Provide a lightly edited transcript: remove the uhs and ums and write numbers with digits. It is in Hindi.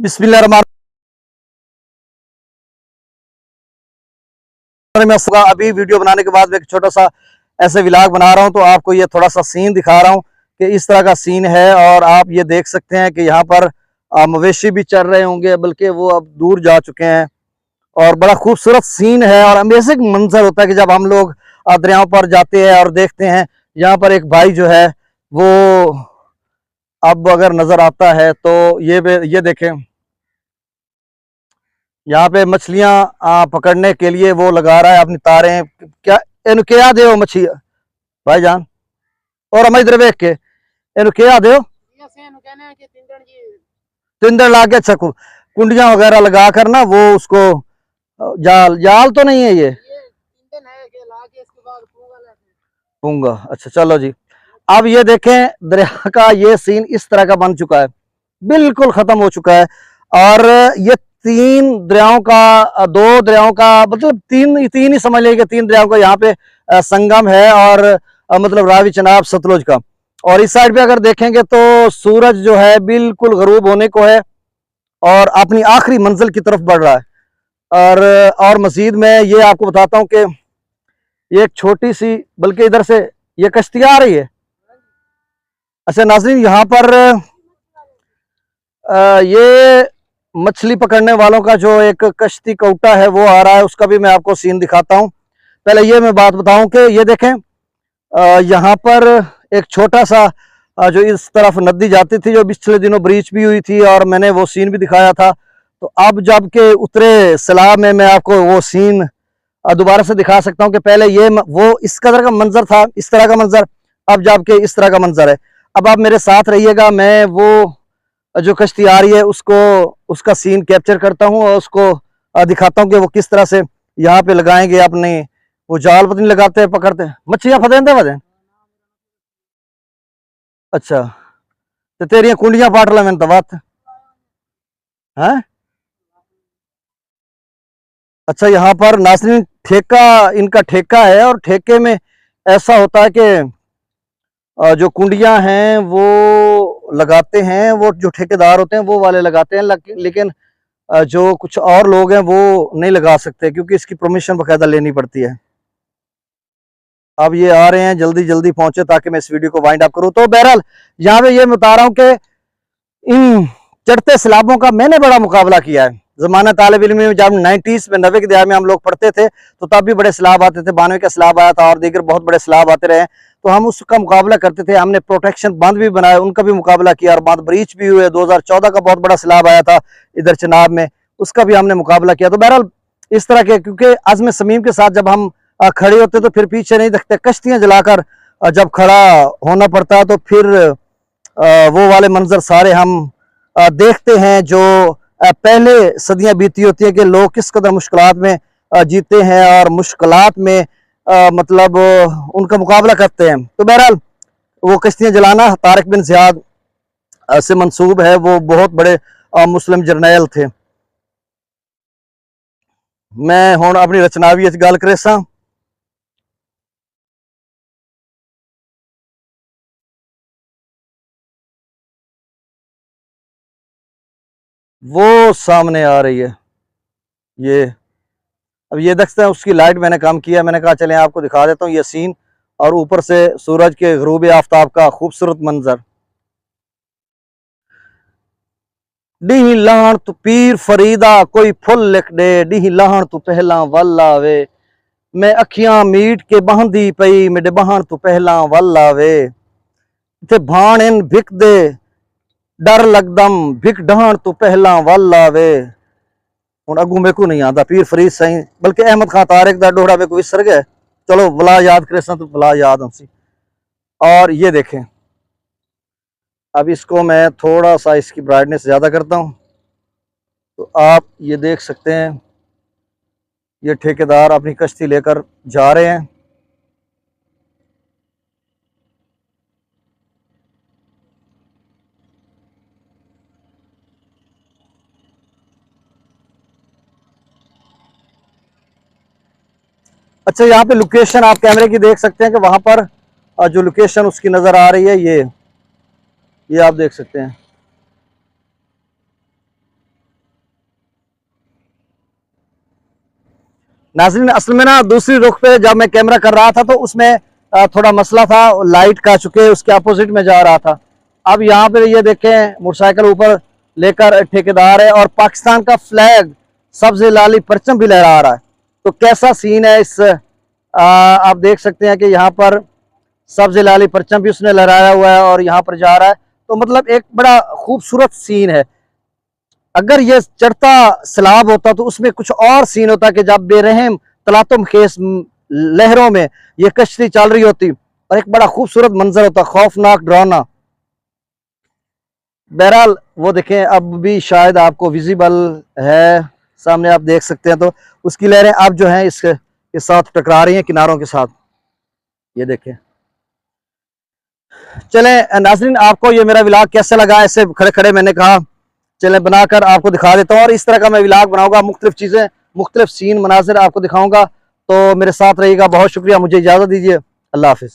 बिस्मिल्लाहिर्रहमानिर्रहीम। मैं अभी वीडियो बनाने के बाद मैं एक छोटा सा ऐसे व्लॉग बना रहा हूं, तो आपको ये थोड़ा सा सीन दिखा रहा हूं कि इस तरह का सीन है। और आप ये देख सकते हैं कि यहाँ पर मवेशी भी चल रहे होंगे, बल्कि वो अब दूर जा चुके हैं। और बड़ा खूबसूरत सीन है और अमेजिंग मंजर होता है कि जब हम लोग दरियाओं पर जाते हैं और देखते हैं। यहाँ पर एक भाई जो है वो अब अगर नजर आता है तो ये देखें, यहाँ पे मछलियां पकड़ने के लिए वो लगा रहा है अपनी तारें। क्या इन क्या दे मछली भाईजान, और हम इधर देख के इन क्या दे तिंदड़ ला के अच्छा कुंडियां वगैरह लगा कर ना वो उसको जाल जाल तो नहीं है ये पूंगा। अच्छा चलो जी, अब ये देखें दरिया का ये सीन इस तरह का बन चुका है, बिल्कुल खत्म हो चुका है। और ये तीन दरियाओं का, दो दरियाओं का मतलब तीन तीन ही समझ लीजिए, तीन दरियाओं का यहाँ पे संगम है। और मतलब रावी चनाब सतलुज का। और इस साइड पे अगर देखेंगे तो सूरज जो है बिल्कुल गरूब होने को है और अपनी आखिरी मंजिल की तरफ बढ़ रहा है। और मजीद मैं ये आपको बताता हूँ कि ये एक छोटी सी, बल्कि इधर से ये कश्ती आ रही है। अच्छा नाज़रीन, यहाँ पर ये मछली पकड़ने वालों का जो एक कश्ती कौटा है वो आ रहा है, उसका भी मैं आपको सीन दिखाता हूँ। पहले ये मैं बात बताऊं कि ये देखें, यहाँ पर एक छोटा सा जो इस तरफ नदी जाती थी, जो पिछले दिनों ब्रीच भी हुई थी और मैंने वो सीन भी दिखाया था। तो अब जब के उतरे सैलाब में मैं आपको वो सीन दोबारा से दिखा सकता हूँ कि पहले ये वो इस कदर का मंजर था, इस तरह का मंजर, अब जब के इस तरह का मंजर है। अब आप मेरे साथ रहिएगा, मैं वो जो कश्ती आ रही है उसको, उसका सीन कैप्चर करता हूँ और उसको दिखाता हूँ कि वो किस तरह से यहाँ पे लगाएंगे अपने वो जाल। पता नहीं लगाते हैं, पकड़ते हैं मछलियां फतेंदे वजह। अच्छा तो तेरिया कुंडियां पाट ला मैंने तो बात है। अच्छा यहाँ पर नासरीन ठेका, इनका ठेका है और ठेके में ऐसा होता है कि जो कुंडियां हैं वो लगाते हैं, वो जो ठेकेदार होते हैं वो वाले लगाते हैं, लेकिन जो कुछ और लोग हैं वो नहीं लगा सकते क्योंकि इसकी परमिशन बाकायदा लेनी पड़ती है। अब ये आ रहे हैं, जल्दी जल्दी पहुंचे ताकि मैं इस वीडियो को वाइंड अप करूं। तो बहरहाल यहाँ पे ये मैं बता रहा हूँ कि इन चढ़ते सैलाबों का मैंने बड़ा मुकाबला किया है। जमाना तालिब इल्म में जब 90s में 90 के दहार में हम लोग पढ़ते थे तो तब भी बड़े सैलाब आते थे, 92 का सैलाब आया था और दीगर बहुत बड़े सैलाब आते रहे। तो हम उसका मुकाबला करते थे, हमने प्रोटेक्शन बांध भी बनाए, उनका भी मुकाबला किया और बांध ब्रीच भी हुए। 2014 का बहुत बड़ा सैलाब आया था इधर चिनाब में, उसका भी हमने मुकाबला किया। तो बहरहाल इस तरह के, क्योंकि आज़म समीम के साथ जब हम खड़े होते तो फिर पीछे नहीं देखते, कश्तियां जलाकर जब खड़ा होना पड़ता है तो फिर वो वाले मंजर सारे हम देखते हैं जो पहले सदियां बीती होती है कि लोग किस कदर मुश्किलात में जीते हैं और मुश्किलात में मतलब उनका मुकाबला करते हैं। तो बहरहाल वो कश्तियां जलाना तारिक बिन ज़ियाद से मंसूब है, वो बहुत बड़े मुस्लिम जर्नैल थे। मैं हुण अपनी रचनावी गल करेसा। वो सामने आ रही है ये, अब ये देखते हैं उसकी लाइट मैंने कम किया, मैंने कहा चलें आपको दिखा देता हूँ ये सीन और ऊपर से सूरज के ग़ुरूब आफ्ताब का खूबसूरत मंजर। डी लाहन तू पीर फरीदा कोई फुल लिख दे, डी लाहन तू पहला वल आवे, मैं अखियां मीट के बहंदी पई मेरे बहन तू पहला वल आवे, इत्थे भाण इन भिक दे डर लगदम भिक ढाण तू पहला वल आवे। हुण अगू मेरे को नहीं आता पीर फरीद साईं, बल्कि अहमद खां तारिक दा डोहरा मेरे को विसर गया। चलो वला याद करे तो वला याद हमसी। और ये देखें, अब इसको मैं थोड़ा सा इसकी ब्राइटनेस ज़्यादा करता हूँ तो आप ये देख सकते हैं ये ठेकेदार अपनी कश्ती लेकर जा रहे हैं। अच्छा यहाँ पे लोकेशन आप कैमरे की देख सकते हैं कि वहां पर जो लोकेशन उसकी नज़र आ रही है ये आप देख सकते हैं। नाज़रीन असल में ना दूसरी रुख पे जब मैं कैमरा कर रहा था तो उसमें थोड़ा मसला था लाइट का, चुके उसके अपोजिट में जा रहा था। अब यहाँ पे ये देखें मोटरसाइकिल ऊपर लेकर ठेकेदार है और पाकिस्तान का फ्लैग सब्ज लाली परचम भी लहरा रहा है। तो कैसा सीन है इस आप देख सकते हैं कि यहाँ पर सब्ज लाली परचम भी उसने लहराया हुआ है और यहाँ पर जा रहा है। तो मतलब एक बड़ा खूबसूरत सीन है। अगर ये चढ़ता सैलाब होता तो उसमें कुछ और सीन होता कि जब बेरहम तलातुम खेस लहरों में ये कश्ती चल रही होती और एक बड़ा खूबसूरत मंजर होता, खौफनाक डरावना। बहरहाल वो देखें अब भी शायद आपको विजिबल है, सामने आप देख सकते हैं। तो उसकी लहरें अब जो हैं इसके साथ टकरा रही हैं किनारों के साथ, ये देखें। चलें नाज़रीन आपको ये मेरा व्लॉग कैसा लगा, ऐसे खड़े खड़े मैंने कहा चले बनाकर आपको दिखा देता हूँ। और इस तरह का मैं व्लॉग बनाऊंगा, मुख्तलिफ चीज़ें मुख्तलिफ सीन मनाजिर आपको दिखाऊंगा। तो मेरे साथ रहिएगा। बहुत शुक्रिया, मुझे इजाज़त दीजिए। अल्लाह हाफिज़।